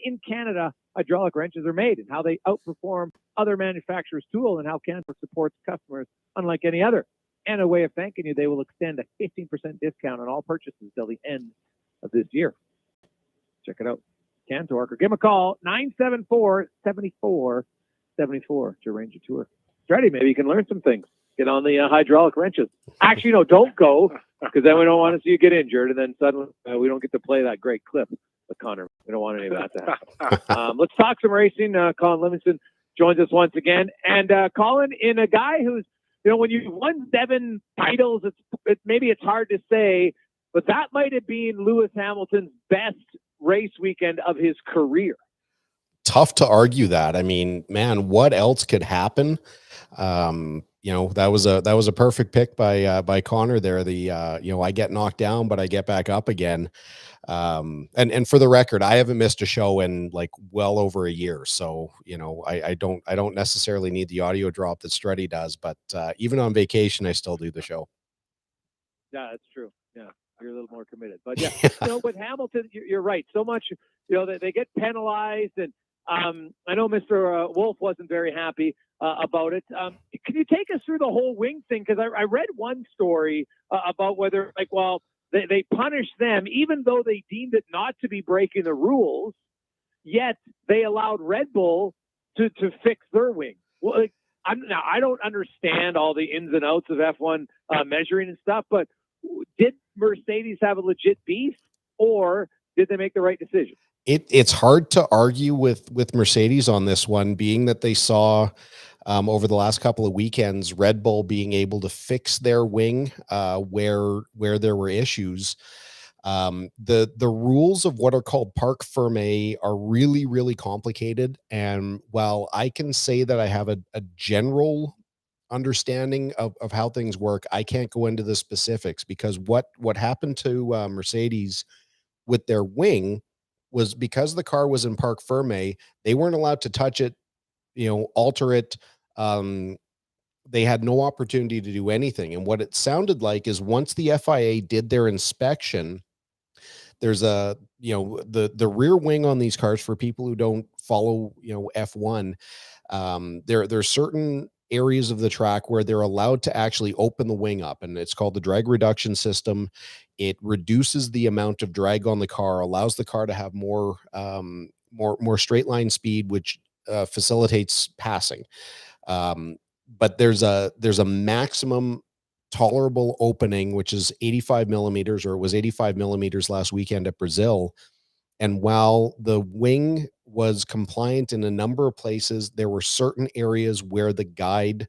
in Canada hydraulic wrenches are made and how they outperform other manufacturers' tools and how CanTorque supports customers unlike any other. And a way of thanking you, they will extend a 15% discount on all purchases till the end of this year. Check it out. CanTorque, or give them a call, 974-7474 to arrange a tour. Freddie, maybe you can learn some things. Get on the hydraulic wrenches. Actually, no, don't go, because then we don't want to see you get injured, and then suddenly we don't get to play that great clip with Connor. We don't want any of that to happen. Let's talk some racing. Colin Livingston joins us once again. And Colin, in a guy who's, when you've won 7 titles, maybe it's hard to say, but that might have been Lewis Hamilton's best race weekend of his career. Tough to argue that. I mean, man, what else could happen? That was a perfect pick by Connor there. I get knocked down, but I get back up again. And for the record, I haven't missed a show in like well over a year. So, I don't necessarily need the audio drop that Struddy does, but even on vacation, I still do the show. Yeah, that's true. Yeah. You're a little more committed, but yeah, with Hamilton, you're right. So much, they get penalized, and I know Mr. Wolf wasn't very happy about it. Can you take us through the whole wing thing? Because I read one story about whether, they punished them even though they deemed it not to be breaking the rules, yet they allowed Red Bull to fix their wing. Well, I don't understand all the ins and outs of F1 measuring and stuff, but did Mercedes have a legit beef, or did they make the right decision? It's hard to argue with Mercedes on this one, being that they saw over the last couple of weekends Red Bull being able to fix their wing where there were issues. The rules of what are called parc fermé are really, really complicated. And while I can say that I have a general understanding of how things work, I can't go into the specifics, because what happened to Mercedes with their wing was, because the car was in parc fermé, they weren't allowed to touch it, alter it. They had no opportunity to do anything. And what it sounded like is, once the FIA did their inspection, there's the rear wing on these cars, for people who don't follow, F1, there's certain areas of the track where they're allowed to actually open the wing up, and it's called the drag reduction system. It reduces the amount of drag on the car, allows the car to have more straight line speed, which facilitates passing. But there's a maximum tolerable opening, which is 85 millimeters, or it was 85 millimeters last weekend at Brazil. And while the wing was compliant in a number of places, there were certain areas where the guide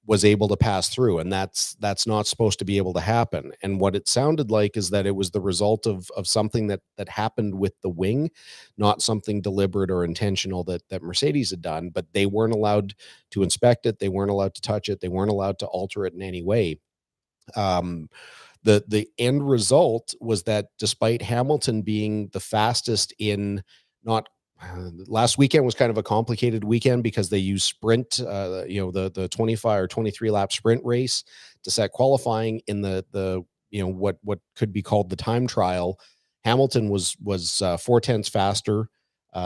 was able to pass through, and that's not supposed to be able to happen. And what it sounded like is that it was the result of something that happened with the wing, not something deliberate or intentional that Mercedes had done. But they weren't allowed to inspect it, they weren't allowed to touch it, they weren't allowed to alter it in any way. The end result was that, despite Hamilton being the fastest in, not last weekend was kind of a complicated weekend because they used sprint, the 25 or 23 lap sprint race to set qualifying. In the what could be called the time trial, Hamilton was 0.4 faster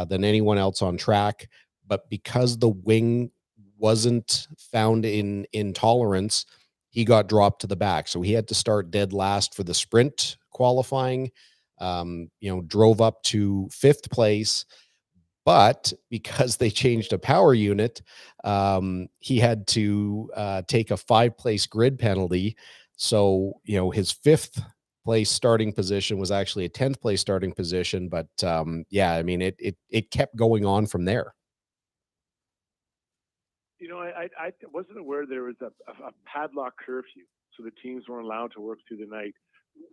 than anyone else on track. But because the wing wasn't found in tolerance, he got dropped to the back. So he had to start dead last for the sprint qualifying, drove up to 5th place. But because they changed a power unit, he had to take a 5-place grid penalty. So, his 5th place starting position was actually a 10th place starting position. But it kept going on from there. I wasn't aware there was a padlock curfew, so the teams weren't allowed to work through the night.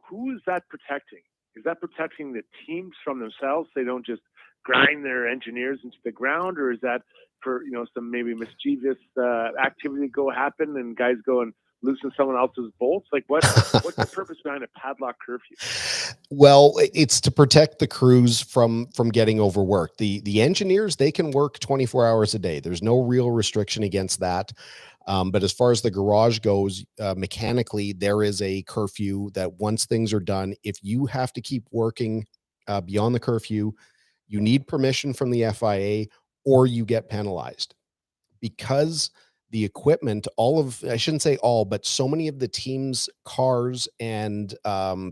Who is that protecting? Is that protecting the teams from themselves? They don't just grind their engineers into the ground, or is that for some maybe mischievous activity go happen and guys go and loosen someone else's bolts? Like what's the purpose behind a padlock curfew? Well, it's to protect the crews from getting overworked. The engineers, they can work 24 hours a day. There's no real restriction against that. But as far as the garage goes, mechanically, there is a curfew that once things are done, if you have to keep working beyond the curfew, you need permission from the FIA or you get penalized, because the equipment, I shouldn't say all, but so many of the team's cars and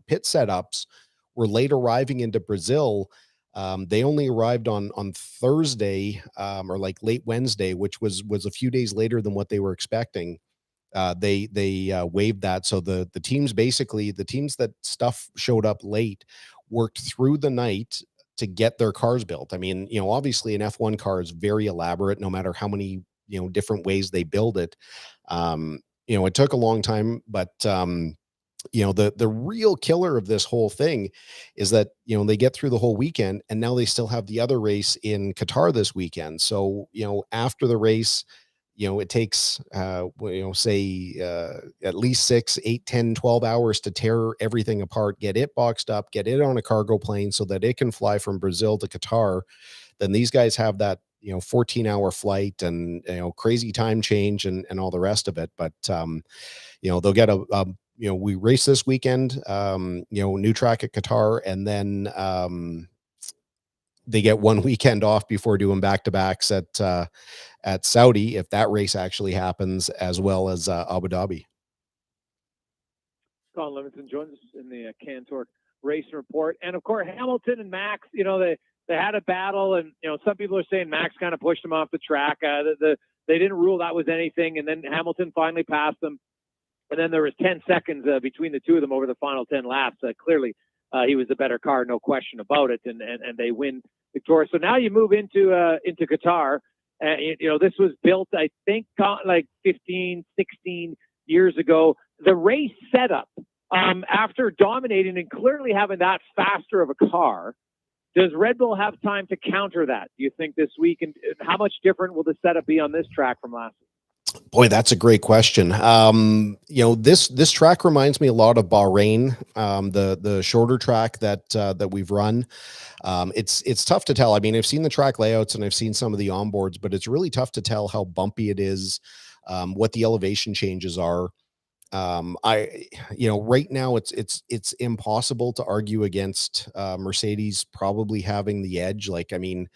pit setups were late arriving into Brazil. They only arrived on Thursday, or like late Wednesday, which was a few days later than what they were expecting. They waived that, so the teams, basically the teams that stuff showed up late, worked through the night to get their cars built. I mean, obviously an F1 car is very elaborate, no matter how many different ways they build it. It took a long time, but the real killer of this whole thing is that they get through the whole weekend, and now they still have the other race in Qatar this weekend. So after the race, it takes say at least 6, 8, 10, 12 hours to tear everything apart, get it boxed up, get it on a cargo plane so that it can fly from Brazil to Qatar. Then these guys have that 14-hour flight, and crazy time change, and all the rest of it. But they'll get we race this weekend, new track at Qatar, and then they get one weekend off before doing back-to-backs at Saudi, if that race actually happens, as well as Abu Dhabi. Colin Livingston joins us in the CanTorque Racing Report. And of course, Hamilton and Max, they had a battle, and some people are saying Max kind of pushed him off the track. They didn't rule that was anything, and then Hamilton finally passed them. And then there was 10 seconds between the two of them over the final 10 laps. Clearly, he was the better car, no question about it, and they win victorious. So now you move into Qatar. This was built, I think, like 15, 16 years ago. The race setup, after dominating and clearly having that faster of a car, does Red Bull have time to counter that, do you think, this week? And how much different will the setup be on this track from last week? Boy, that's a great question. This track reminds me a lot of Bahrain, the shorter track that we've run. It's tough to tell. I mean, I've seen the track layouts and I've seen some of the onboards, but it's really tough to tell how bumpy it is, what the elevation changes are. Right now it's impossible to argue against Mercedes probably having the edge. Like, I mean,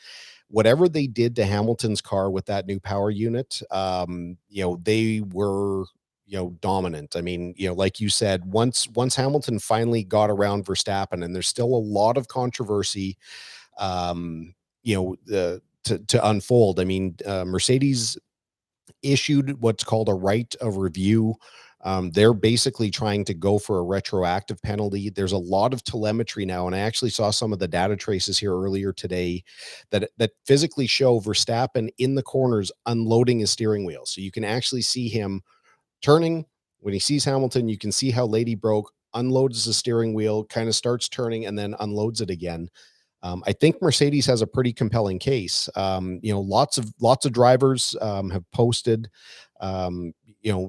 whatever they did to Hamilton's car with that new power unit, they were, dominant. I mean, like you said, once Hamilton finally got around Verstappen, and there's still a lot of controversy, to unfold. I mean, Mercedes issued what's called a right of review. They're basically trying to go for a retroactive penalty. There's a lot of telemetry now, and I actually saw some of the data traces here earlier today that physically show Verstappen in the corners unloading his steering wheel. So you can actually see him turning. When he sees Hamilton, you can see how late he broke, unloads the steering wheel, kind of starts turning, and then unloads it again. I think Mercedes has a pretty compelling case. Lots of drivers have posted.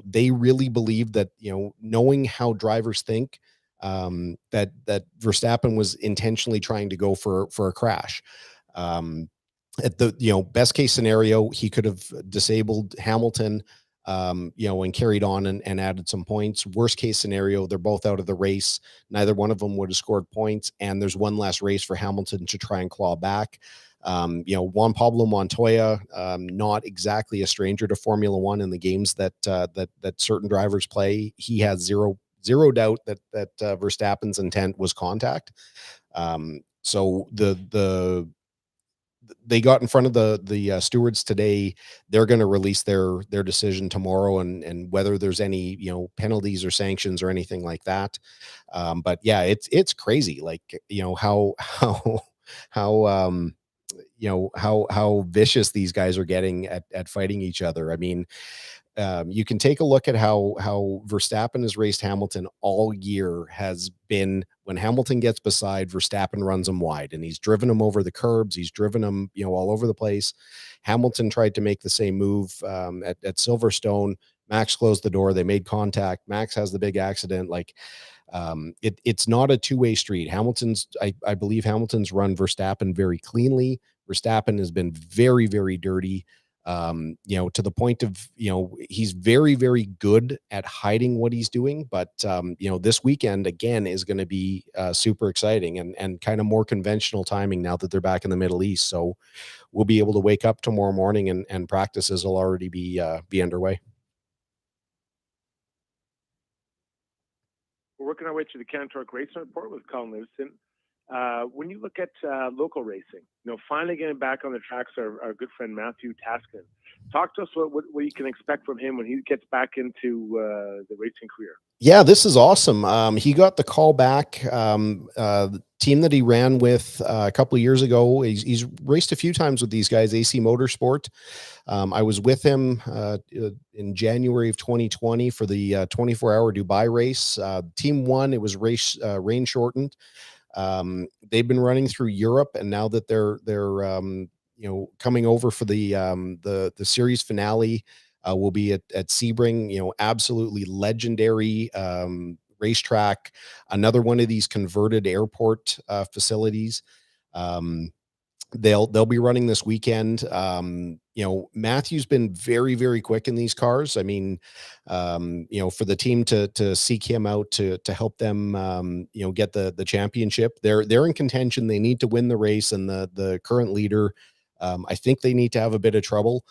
They really believe that, knowing how drivers think, that Verstappen was intentionally trying to go for a crash. At the best case scenario, he could have disabled Hamilton, and carried on and added some points. Worst case scenario, they're both out of the race. Neither one of them would have scored points, and there's one last race for Hamilton to try and claw back. Juan Pablo Montoya, not exactly a stranger to Formula One in the games that certain drivers play. He has zero doubt that Verstappen's intent was contact. So they got in front of the stewards today. They're going to release their decision tomorrow, and whether there's any penalties or sanctions or anything like that. But yeah, it's crazy. Like, how vicious these guys are getting at fighting each other. I mean, you can take a look at how Verstappen has raced Hamilton all year. Has been, when Hamilton gets beside, Verstappen runs him wide, and he's driven him over the curbs. He's driven him, all over the place. Hamilton tried to make the same move at Silverstone. Max closed the door. They made contact. Max has the big accident. Like, it's not a two-way street. I believe Hamilton's run Verstappen very cleanly. Verstappen has been very, very dirty. To the point of, he's very, very good at hiding what he's doing. But, this weekend again is going to be super exciting and kind of more conventional timing now that they're back in the Middle East. So we'll be able to wake up tomorrow morning and practices will already be underway. We're working our way to the CanTorque Racing Report with Colin Livingston. When you look at local racing, finally getting back on the tracks, our good friend Matthew Taskin. Talk to us what you can expect from him when he gets back into the racing career. Yeah, this is awesome. He got the call back. The team that he ran with a couple of years ago, he's raced a few times with these guys, AC Motorsport. I was with him in January of 2020 for the 24-hour Dubai race. Team won. It was rain shortened. They've been running through Europe, and now that they're coming over for the series finale, will be at Sebring. Absolutely legendary racetrack. Another one of these converted airport facilities. They'll be running this weekend. Matthew's been very, very quick in these cars. I mean, for the team to seek him out to help them, get the championship, they're in contention. They need to win the race, and the current leader, I think they need to have a bit of trouble.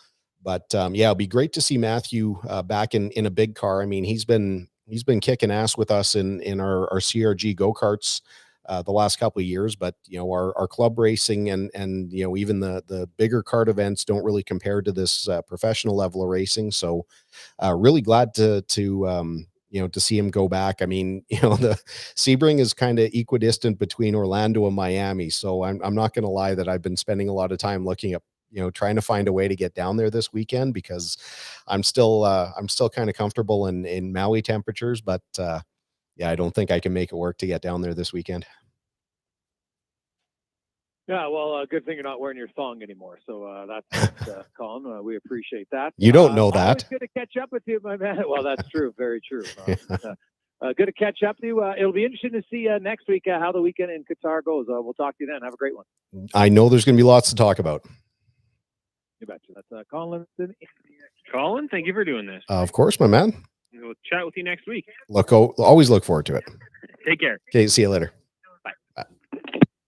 But it'll be great to see Matthew back in a big car. I mean, he's been kicking ass with us in our CRG go-karts the last couple of years, but our club racing and even the bigger kart events don't really compare to this professional level of racing. So really glad to see him go back. I mean, the Sebring is kind of equidistant between Orlando and Miami. So I'm not going to lie that I've been spending a lot of time looking up, trying to find a way to get down there this weekend, because I'm still kind of comfortable in Maui temperatures, but I don't think I can make it work to get down there this weekend. Yeah, well, good thing you're not wearing your thong anymore. So that's Colin. We appreciate that. You don't know that. Always good to catch up with you, my man. Well, that's true. Very true. Good to catch up with you. It'll be interesting to see next week how the weekend in Qatar goes. We'll talk to you then. Have a great one. I know there's going to be lots to talk about. You betcha. That's Colin Livingston. Colin, thank you for doing this. Of course, my man. We'll chat with you next week. Always look forward to it. Take care. Okay, see you later.